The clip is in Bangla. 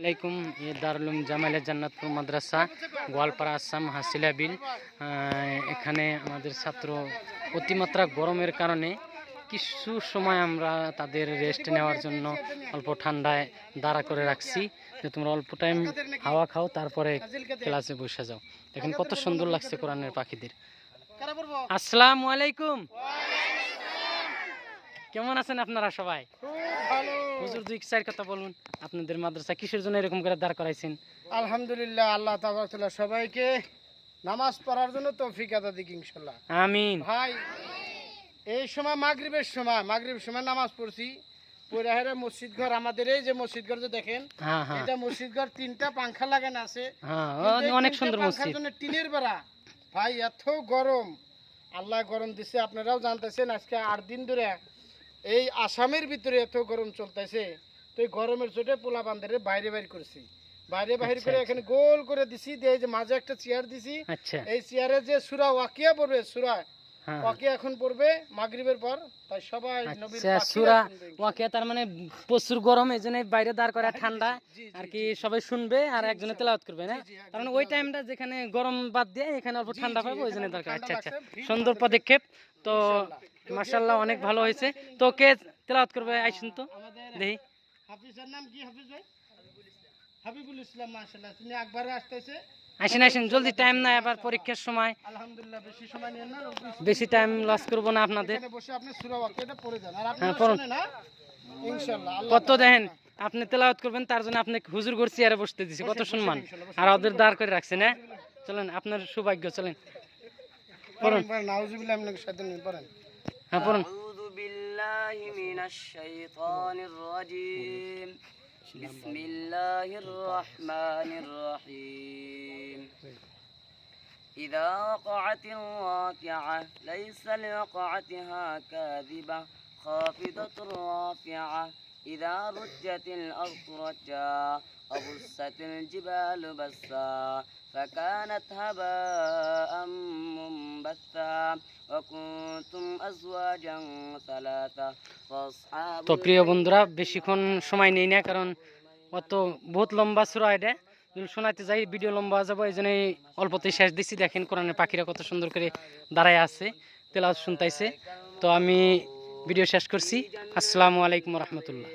আলাইকুম। দারুল উলুম জামাইলে জান্নাতুল মাদ্রাসা গোয়ালপাড়া আসাম হাসিলা বিল। এখানে আমাদের ছাত্র অতিমাত্রা গরমের কারণে কিছু সময় আমরা তাদের রেস্ট নেওয়ার জন্য অল্প ঠান্ডায় দাঁড়া করে রাখছি যে তোমরা অল্প টাইম হাওয়া খাও, তারপরে ক্লাসে বসে যাও। দেখেন কত সুন্দর লাগছে কোরআনের পাখিদের। আসসালামু আলাইকুম, কেমন আছেন আপনারা সবাই? হুজুর দুই চার কথা বলুন, আপনাদের মাদ্রাসা কিসের জন্য এরকম করে দাঁড় করাইছেন? আলহামদুলিল্লাহ, আল্লাহ তাআলা সবাইকে নামাজ পড়ার জন্য তৌফিক আতা দিক ইনশাআল্লাহ। আমিন। ভাই এই সময় মাগরিবের সময় নামাজ পড়ছি। পয়রাহের মসজিদ ঘর, আমাদের এই যে মসজিদ ঘর যে দেখেন, এটা মসজিদ ঘর, 3টা পাঙ্খা লাগানো আছে। অনেক সুন্দর মসজিদ, টিনের বেড়া। ভাই এত গরম, আল্লাহ গরম দিছে, আপনারাও জানতেছেন। আজকে 8 দিন ধরে এই আসামের ভিতরে এত গরম চলতেছে। তো এই গরমের চোটে পোলা বান্ধের বাইরে করছি, বাইরে করে এখানে গোল করে দিছি, দিয়ে যে মাঝে একটা চেয়ার দিছি। এই চেয়ারে যে সূরা ওয়াকিয়া পড়বে, সূরা ওয়াকিয়া এখন পড়বে মাগরিবের পর। তাই সবাই নবীর সূরা ওয়াকিয়া, তার মানে প্রচুর গরম, এইজন্য বাইরে দাঁড় করা ঠান্ডা আর কি সবাই শুনবে আর একজনে তেলাওয়াত করবে না। তার মানে ওই টাইমটা যেখানে গরম বাদ দিয়ে এখানে অল্প ঠান্ডা পাবে, ওই জন্য দরকার। আচ্ছা আচ্ছা, সুন্দর পদক্ষেপ তো, মাশাআল্লাহ অনেক ভালো হয়েছে। তো কে তেলাওয়াত করবে আইসুন তো দেখি। হাফিজের নাম কি? হাফিজ ভাই হাবিবুল ইসলাম। মাশাআল্লাহ, তিনি একবারে আসতেছে। আসেন আসেন, জলদি, টাইম নাই, আবার পরীক্ষার সময়। আলহামদুলিল্লাহ, বেশি সময় নেন না, বেশি টাইম লস করব না আপনাদের। এখানে বসে আপনি সূরা ওয়াকিয়াটা পড়ে যান আর আপনি পড়ুন শুনেন না ইনশাআল্লাহ। কত দেখেন আপনি তেলাওয়াত করবেন, তার জন্য আপনি হুজুর করছি আর বসতে দিছি, কত সম্মান। আর ওদের দাঁড় করে রাখছেন। হ্যাঁ চলেন, আপনার সৌভাগ্য, চলেন পড়ুন। নাউযুবিল্লাহি মিনাশ শাইতানির পড়েন। হ্যাঁ পড়ুন। আউযু বিল্লাহি মিনাশ শাইতানির রাজীম। বিসমিল্লাহির রহমানির রহিম। ইযা ওয়াকাআতিল ওয়াকিআহ লাইসা লিওয়াকাআতিহা কাযিবা খাফিদাতুর রাফিআহ। ইযা রুজ্জাতিল আরদু রাজ্জা وبست الجبال بسا فكانت هباء منبثا وكنتم أزواجا ثلاثا فأصحاب। তো প্রিয় বন্ধুরা, বেশিক্ষণ সময় নেই না, কারণ অত বহুত লম্বা সূরা, এটা যদি শোনাতে যাই ভিডিও লম্বা হয়ে যাবো, এই জন্যই অল্পতেই শেষ দিচ্ছি। দেখেন কোরআনের পাখিরা কত সুন্দর করে দাঁড়ায় আছে, তেলাওয়াত শুনতাইছে। তো আমি ভিডিও শেষ করছি। আসসালামু আলাইকুম রহমতুল্লাহ।